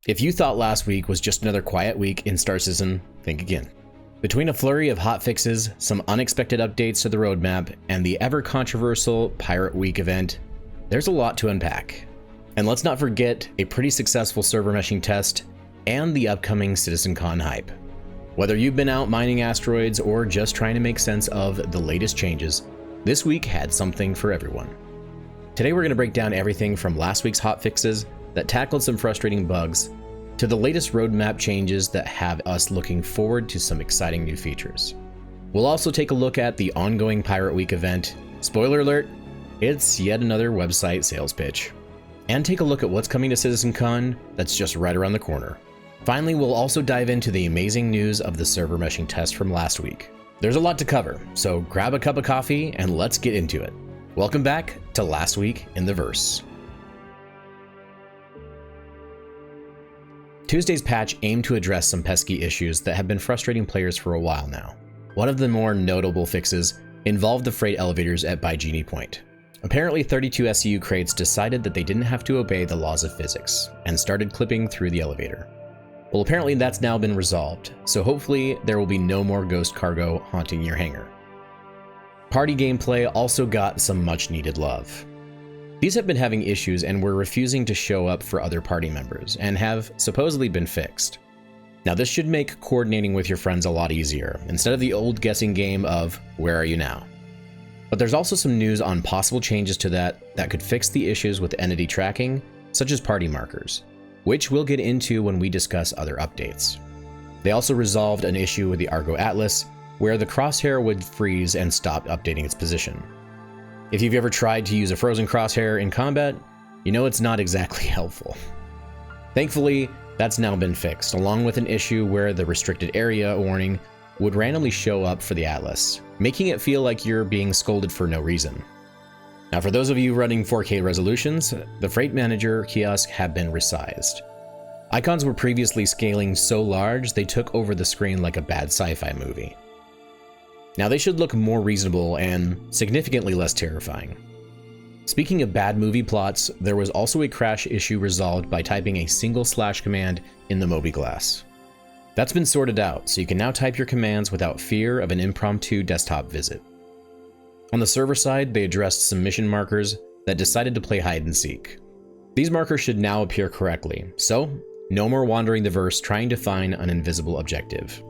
If you thought last week was just another quiet week in Star Citizen, think again. Between a flurry of hotfixes, some unexpected updates to the roadmap, and the ever-controversial Pirate Week event, there's a lot to unpack. And let's not forget a pretty successful server meshing test and the upcoming CitizenCon hype. Whether you've been out mining asteroids or just trying to make sense of the latest changes, this week had something for everyone. Today we're going to break down everything from last week's hotfixes that tackled some frustrating bugs to the latest roadmap changes that have us looking forward to some exciting new features. We'll also take a look at the ongoing Pirate Week event. Spoiler alert, it's yet another website sales pitch. And take a look at what's coming to CitizenCon that's just right around the corner. Finally, we'll also dive into the amazing news of the server meshing test from last week. There's a lot to cover, so grab a cup of coffee and let's get into it. Welcome back to Last Week in the Verse. Tuesday's patch aimed to address some pesky issues that have been frustrating players for a while now. One of the more notable fixes involved the freight elevators at Baijini Point. Apparently 32 SCU crates decided that they didn't have to obey the laws of physics and started clipping through the elevator. Well, apparently that's now been resolved, so hopefully there will be no more ghost cargo haunting your hangar. Party gameplay also got some much needed love. These have been having issues and were refusing to show up for other party members and have supposedly been fixed. Now this should make coordinating with your friends a lot easier, instead of the old guessing game of where are you now? But there's also some news on possible changes to that could fix the issues with entity tracking, such as party markers, which we'll get into when we discuss other updates. They also resolved an issue with the Argo Atlas, where the crosshair would freeze and stop updating its position. If you've ever tried to use a frozen crosshair in combat, you know it's not exactly helpful. Thankfully, that's now been fixed, along with an issue where the restricted area warning would randomly show up for the Atlas, making it feel like you're being scolded for no reason. Now for those of you running 4K resolutions, the Freight Manager kiosk have been resized. Icons were previously scaling so large they took over the screen like a bad sci-fi movie. Now they should look more reasonable and significantly less terrifying. Speaking of bad movie plots, there was also a crash issue resolved by typing a single slash command in the mobiGlass. That's been sorted out, so you can now type your commands without fear of an impromptu desktop visit. On the server side, they addressed some mission markers that decided to play hide and seek. These markers should now appear correctly, so no more wandering the verse trying to find an invisible objective.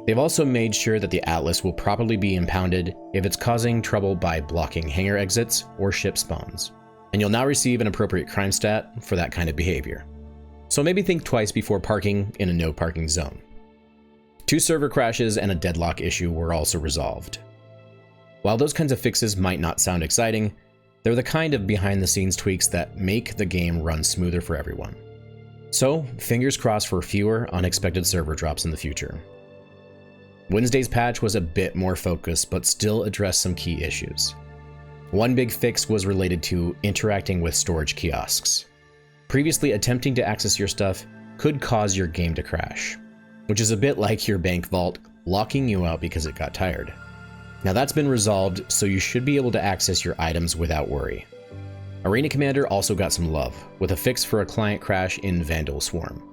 They've also made sure that the Atlas will properly be impounded if it's causing trouble by blocking hangar exits or ship spawns, and you'll now receive an appropriate crime stat for that kind of behavior. So maybe think twice before parking in a no parking zone. 2 server crashes and a deadlock issue were also resolved. While those kinds of fixes might not sound exciting, they're the kind of behind the scenes tweaks that make the game run smoother for everyone. So fingers crossed for fewer unexpected server drops in the future. Wednesday's patch was a bit more focused, but still addressed some key issues. One big fix was related to interacting with storage kiosks. Previously, attempting to access your stuff could cause your game to crash, which is a bit like your bank vault locking you out because it got tired. Now that's been resolved, so you should be able to access your items without worry. Arena Commander also got some love, with a fix for a client crash in Vandal Swarm.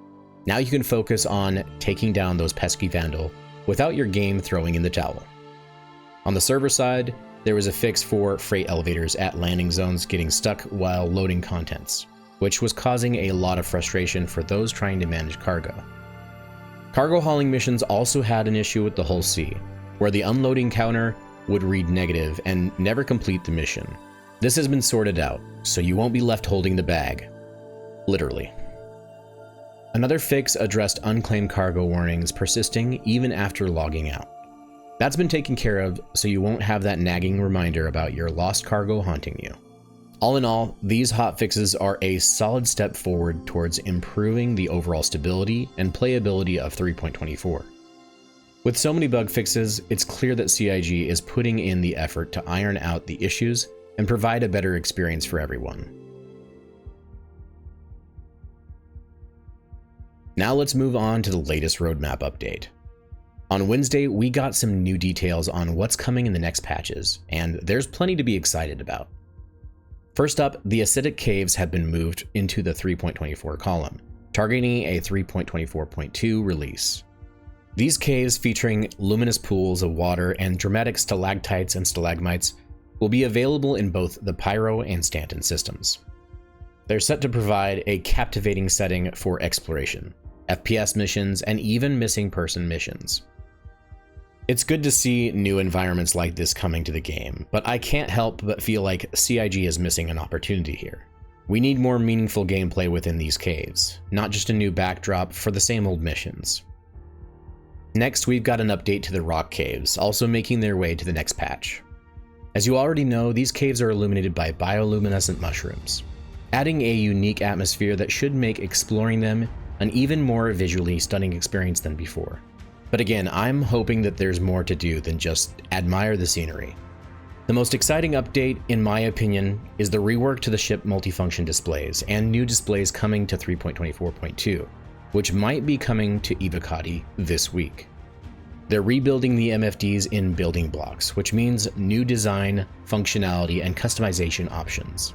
Now you can focus on taking down those pesky Vandal without your game throwing in the towel. On the server side, there was a fix for freight elevators at landing zones getting stuck while loading contents, which was causing a lot of frustration for those trying to manage cargo. Cargo hauling missions also had an issue with the Hull C, where the unloading counter would read negative and never complete the mission. This has been sorted out, so you won't be left holding the bag. Literally. Another fix addressed unclaimed cargo warnings persisting even after logging out. That's been taken care of, so you won't have that nagging reminder about your lost cargo haunting you. All in all, these hotfixes are a solid step forward towards improving the overall stability and playability of 3.24. With so many bug fixes, it's clear that CIG is putting in the effort to iron out the issues and provide a better experience for everyone. Now let's move on to the latest roadmap update. On Wednesday, we got some new details on what's coming in the next patches, and there's plenty to be excited about. First up, the acidic caves have been moved into the 3.24 column, targeting a 3.24.2 release. These caves, featuring luminous pools of water and dramatic stalactites and stalagmites, will be available in both the Pyro and Stanton systems. They're set to provide a captivating setting for exploration, FPS missions, and even missing person missions. It's good to see new environments like this coming to the game, but I can't help but feel like CIG is missing an opportunity here. We need more meaningful gameplay within these caves, not just a new backdrop for the same old missions. Next, we've got an update to the rock caves, also making their way to the next patch. As you already know, these caves are illuminated by bioluminescent mushrooms, adding a unique atmosphere that should make exploring them an even more visually stunning experience than before. But again, I'm hoping that there's more to do than just admire the scenery. The most exciting update, in my opinion, is the rework to the ship multifunction displays and new displays coming to 3.24.2, which might be coming to Evocati this week. They're rebuilding the MFDs in building blocks, which means new design, functionality, and customization options.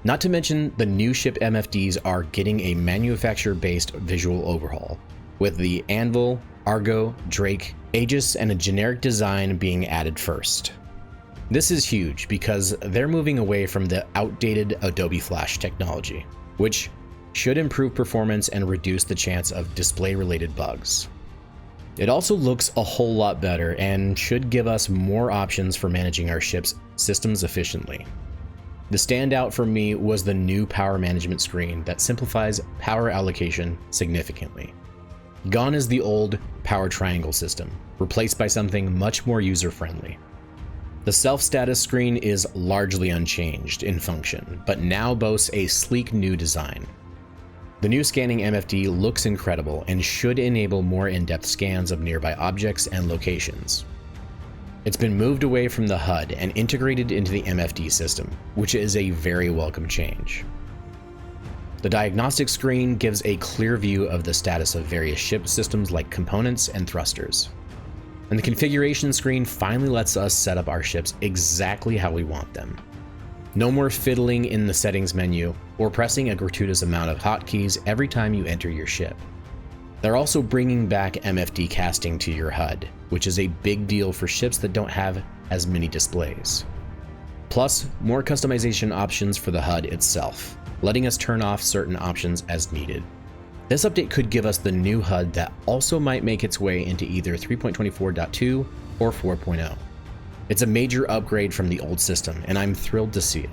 Not to mention, the new ship MFDs are getting a manufacturer-based visual overhaul, with the Anvil, Argo, Drake, Aegis, and a generic design being added first. This is huge because they're moving away from the outdated Adobe Flash technology, which should improve performance and reduce the chance of display-related bugs. It also looks a whole lot better and should give us more options for managing our ship's systems efficiently. The standout for me was the new power management screen that simplifies power allocation significantly. Gone is the old power triangle system, replaced by something much more user-friendly. The self-status screen is largely unchanged in function, but now boasts a sleek new design. The new scanning MFD looks incredible and should enable more in-depth scans of nearby objects and locations. It's been moved away from the HUD and integrated into the MFD system, which is a very welcome change. The diagnostic screen gives a clear view of the status of various ship systems like components and thrusters. And the configuration screen finally lets us set up our ships exactly how we want them. No more fiddling in the settings menu or pressing a gratuitous amount of hotkeys every time you enter your ship. They're also bringing back MFD casting to your HUD, which is a big deal for ships that don't have as many displays. Plus, more customization options for the HUD itself, letting us turn off certain options as needed. This update could give us the new HUD that also might make its way into either 3.24.2 or 4.0. It's a major upgrade from the old system, and I'm thrilled to see it.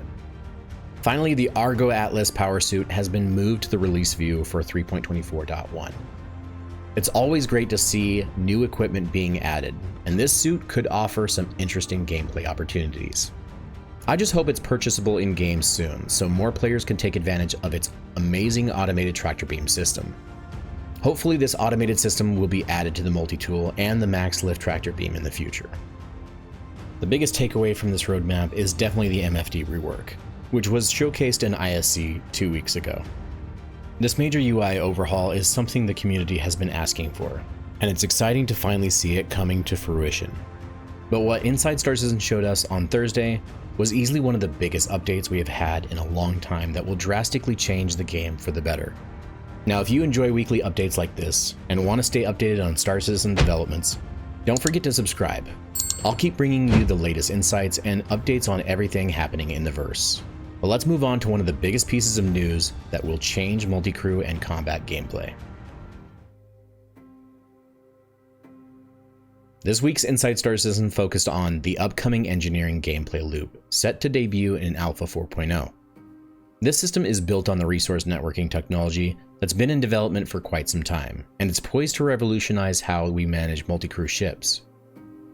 Finally, the Argo Atlas power suit has been moved to the release view for 3.24.1. It's always great to see new equipment being added, and this suit could offer some interesting gameplay opportunities. I just hope it's purchasable in game soon, so more players can take advantage of its amazing automated tractor beam system. Hopefully this automated system will be added to the multi-tool and the max lift tractor beam in the future. The biggest takeaway from this roadmap is definitely the MFD rework, which was showcased in ISC 2 weeks ago. This major UI overhaul is something the community has been asking for, and it's exciting to finally see it coming to fruition. But what Inside Star Citizen showed us on Thursday was easily one of the biggest updates we have had in a long time that will drastically change the game for the better. Now, if you enjoy weekly updates like this and want to stay updated on Star Citizen developments, don't forget to subscribe. I'll keep bringing you the latest insights and updates on everything happening in the verse. But let's move on to one of the biggest pieces of news that will change multi-crew and combat gameplay. This week's Inside Star Citizen focused on the upcoming engineering gameplay loop, set to debut in Alpha 4.0. This system is built on the resource networking technology that's been in development for quite some time, and it's poised to revolutionize how we manage multi-crew ships.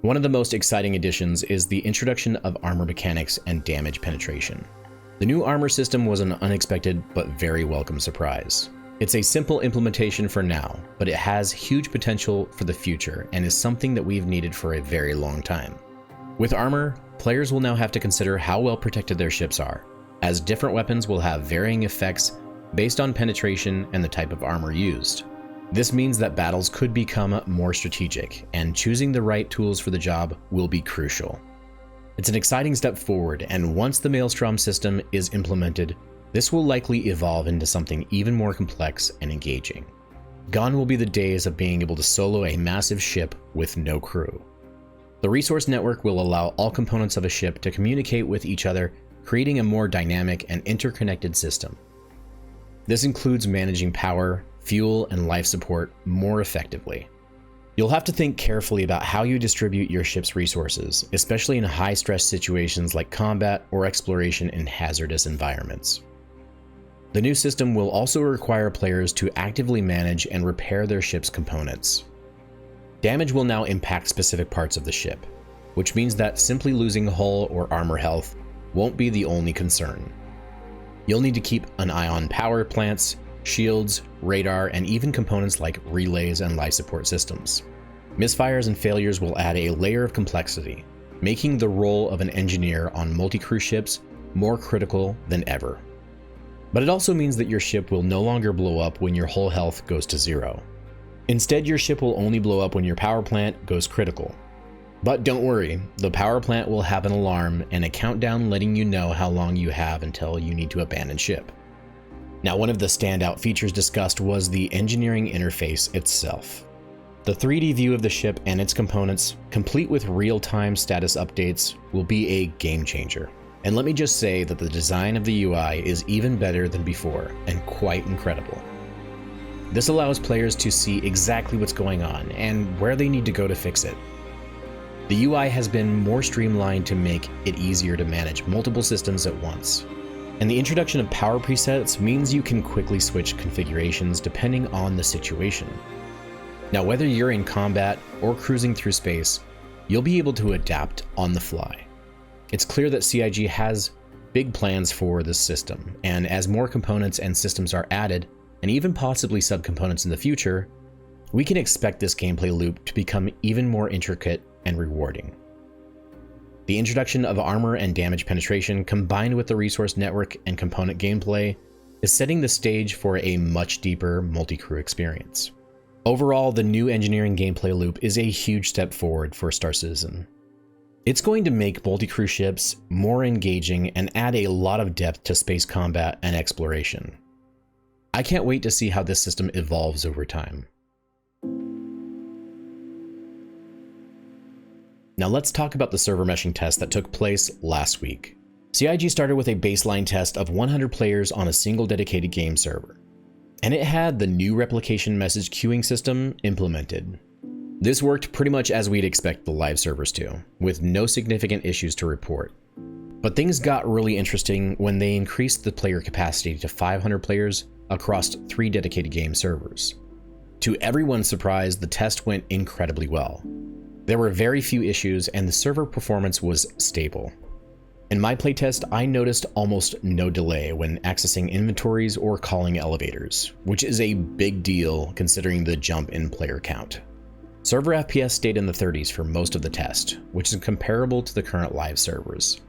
One of the most exciting additions is the introduction of armor mechanics and damage penetration. The new armor system was an unexpected but very welcome surprise. It's a simple implementation for now, but it has huge potential for the future and is something that we've needed for a very long time. With armor, players will now have to consider how well protected their ships are, as different weapons will have varying effects based on penetration and the type of armor used. This means that battles could become more strategic, and choosing the right tools for the job will be crucial. It's an exciting step forward, and once the Maelstrom system is implemented, This will likely evolve into something even more complex and engaging. Gone will be the days of being able to solo a massive ship with no crew. The resource network will allow all components of a ship to communicate with each other, creating a more dynamic and interconnected system. This includes managing power, fuel, and life support more effectively. You'll have to think carefully about how you distribute your ship's resources, especially in high-stress situations like combat or exploration in hazardous environments. The new system will also require players to actively manage and repair their ship's components. Damage will now impact specific parts of the ship, which means that simply losing hull or armor health won't be the only concern. You'll need to keep an eye on power plants, shields, radar, and even components like relays and life support systems. Misfires and failures will add a layer of complexity, making the role of an engineer on multi-crew ships more critical than ever. But it also means that your ship will no longer blow up when your hull health goes to 0. Instead, your ship will only blow up when your power plant goes critical. But don't worry, the power plant will have an alarm and a countdown letting you know how long you have until you need to abandon ship. Now, one of the standout features discussed was the engineering interface itself. The 3D view of the ship and its components, complete with real-time status updates, will be a game changer. And let me just say that the design of the UI is even better than before and quite incredible. This allows players to see exactly what's going on and where they need to go to fix it. The UI has been more streamlined to make it easier to manage multiple systems at once. And the introduction of power presets means you can quickly switch configurations depending on the situation. Now, whether you're in combat or cruising through space, you'll be able to adapt on the fly. It's clear that CIG has big plans for this system, and as more components and systems are added, and even possibly subcomponents in the future, we can expect this gameplay loop to become even more intricate and rewarding. The introduction of armor and damage penetration combined with the resource network and component gameplay is setting the stage for a much deeper multi-crew experience. Overall, the new engineering gameplay loop is a huge step forward for Star Citizen. It's going to make multi-crew ships more engaging and add a lot of depth to space combat and exploration. I can't wait to see how this system evolves over time. Now let's talk about the server meshing test that took place last week. CIG started with a baseline test of 100 players on a single dedicated game server, and it had the new replication message queuing system implemented. This worked pretty much as we'd expect the live servers to, with no significant issues to report. But things got really interesting when they increased the player capacity to 500 players across 3 dedicated game servers. To everyone's surprise, the test went incredibly well. There were very few issues and the server performance was stable. In my playtest, I noticed almost no delay when accessing inventories or calling elevators, which is a big deal considering the jump in player count. Server FPS stayed in the 30s for most of the test, which is comparable to the current live servers.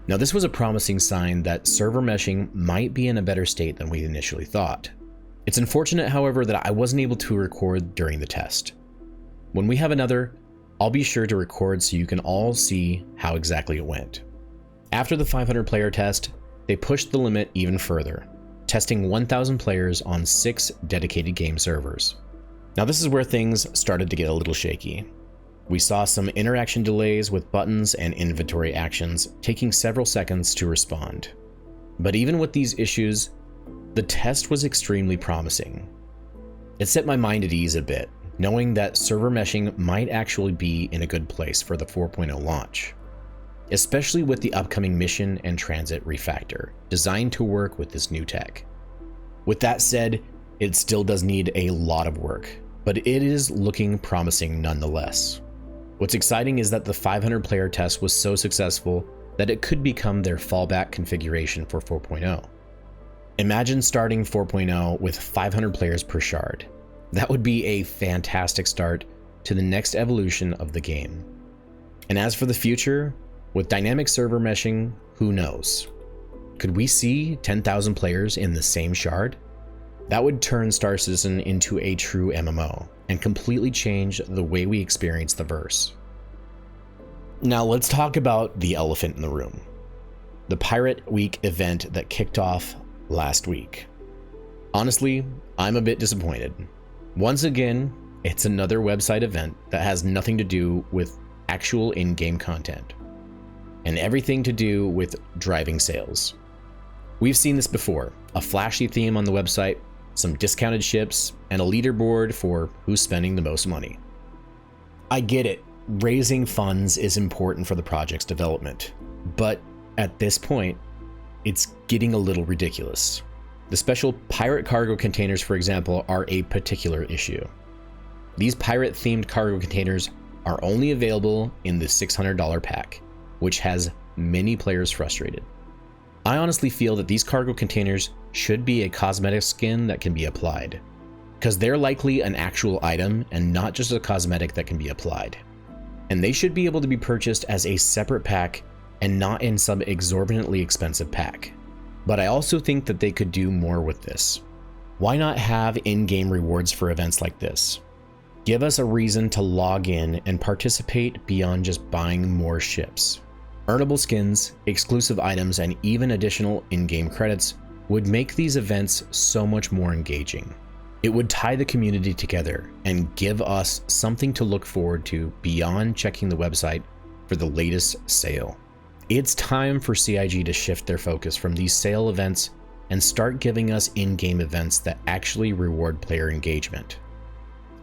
Now, this was a promising sign that server meshing might be in a better state than we initially thought. It's unfortunate, however, that I wasn't able to record during the test. When we have another, I'll be sure to record so you can all see how exactly it went. After the 500 player test, they pushed the limit even further, testing 1,000 players on 6 dedicated game servers. Now this is where things started to get a little shaky. We saw some interaction delays with buttons and inventory actions taking several seconds to respond. But even with these issues, the test was extremely promising. It set my mind at ease a bit, knowing that server meshing might actually be in a good place for the 4.0 launch, especially with the upcoming mission and transit refactor, designed to work with this new tech. With that said, it still does need a lot of work, but it is looking promising nonetheless. What's exciting is that the 500 player test was so successful that it could become their fallback configuration for 4.0. Imagine starting 4.0 with 500 players per shard. That would be a fantastic start to the next evolution of the game. And as for the future, with dynamic server meshing, who knows? Could we see 10,000 players in the same shard? That would turn Star Citizen into a true MMO and completely change the way we experience the verse. Now let's talk about the elephant in the room. The Pirate Week event that kicked off last week. Honestly, I'm a bit disappointed. Once again, it's another website event that has nothing to do with actual in-game content, and everything to do with driving sales. We've seen this before, a flashy theme on the website, some discounted ships, and a leaderboard for who's spending the most money. I get it, raising funds is important for the project's development, but at this point, it's getting a little ridiculous. The special pirate cargo containers, for example, are a particular issue. These pirate-themed cargo containers are only available in the $600 pack, which has many players frustrated. I honestly feel that these cargo containers should be a cosmetic skin that can be applied, because they're likely an actual item and not just a cosmetic that can be applied. And they should be able to be purchased as a separate pack and not in some exorbitantly expensive pack. But I also think that they could do more with this. Why not have in-game rewards for events like this? Give us a reason to log in and participate beyond just buying more ships. Earnable skins, exclusive items, and even additional in-game credits would make these events so much more engaging. It would tie the community together and give us something to look forward to beyond checking the website for the latest sale. It's time for CIG to shift their focus from these sale events and start giving us in-game events that actually reward player engagement.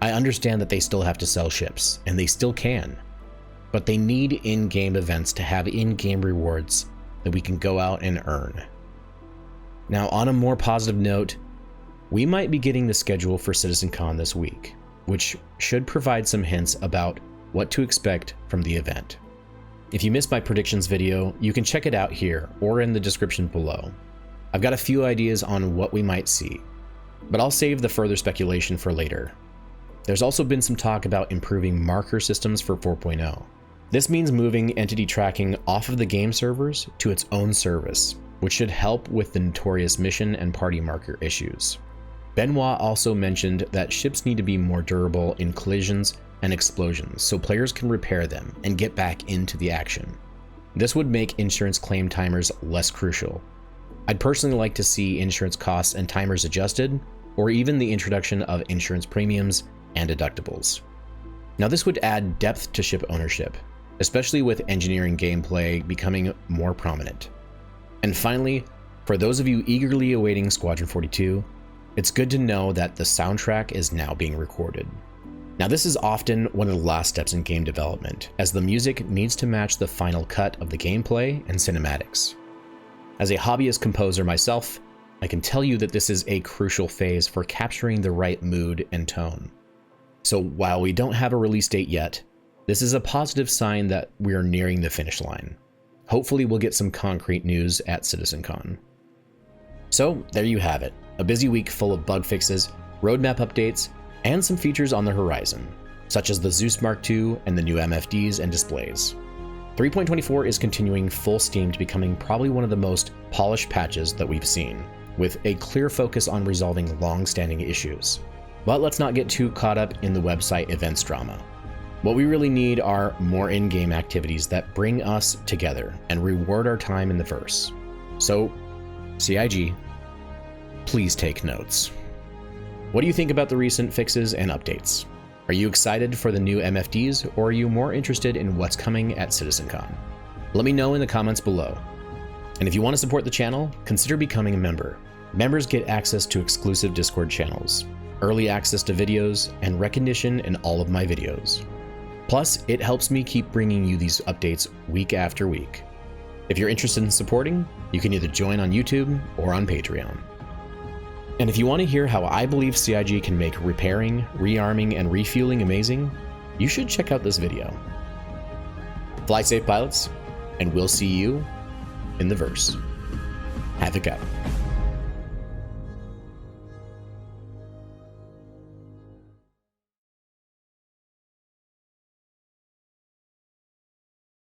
I understand that they still have to sell ships, and they still can, but they need in-game events to have in-game rewards that we can go out and earn. Now, on a more positive note, we might be getting the schedule for CitizenCon this week, which should provide some hints about what to expect from the event. If you missed my predictions video, you can check it out here or in the description below. I've got a few ideas on what we might see, but I'll save the further speculation for later. There's also been some talk about improving marker systems for 4.0. This means moving entity tracking off of the game servers to its own service, which should help with the notorious mission and party marker issues. Benoit also mentioned that ships need to be more durable in collisions and explosions so players can repair them and get back into the action. This would make insurance claim timers less crucial. I'd personally like to see insurance costs and timers adjusted, or even the introduction of insurance premiums and deductibles. Now, this would add depth to ship ownership, especially with engineering gameplay becoming more prominent. And finally, for those of you eagerly awaiting Squadron 42, it's good to know that the soundtrack is now being recorded. Now, this is often one of the last steps in game development, as the music needs to match the final cut of the gameplay and cinematics. As a hobbyist composer myself, I can tell you that this is a crucial phase for capturing the right mood and tone. So while we don't have a release date yet, this is a positive sign that we are nearing the finish line. Hopefully we'll get some concrete news at CitizenCon. So there you have it, a busy week full of bug fixes, roadmap updates, and some features on the horizon, such as the Zeus Mark II and the new MFDs and displays. 3.24 is continuing full steam to becoming probably one of the most polished patches that we've seen, with a clear focus on resolving long-standing issues. But let's not get too caught up in the website events drama. What we really need are more in-game activities that bring us together and reward our time in the verse. So, CIG, please take notes. What do you think about the recent fixes and updates? Are you excited for the new MFDs, or are you more interested in what's coming at CitizenCon? Let me know in the comments below. And if you want to support the channel, consider becoming a member. Members get access to exclusive Discord channels, early access to videos, and recognition in all of my videos. Plus, it helps me keep bringing you these updates week after week. If you're interested in supporting, you can either join on YouTube or on Patreon. And if you want to hear how I believe CIG can make repairing, rearming, and refueling amazing, you should check out this video. Fly safe, pilots, and we'll see you in the verse. Havoc out.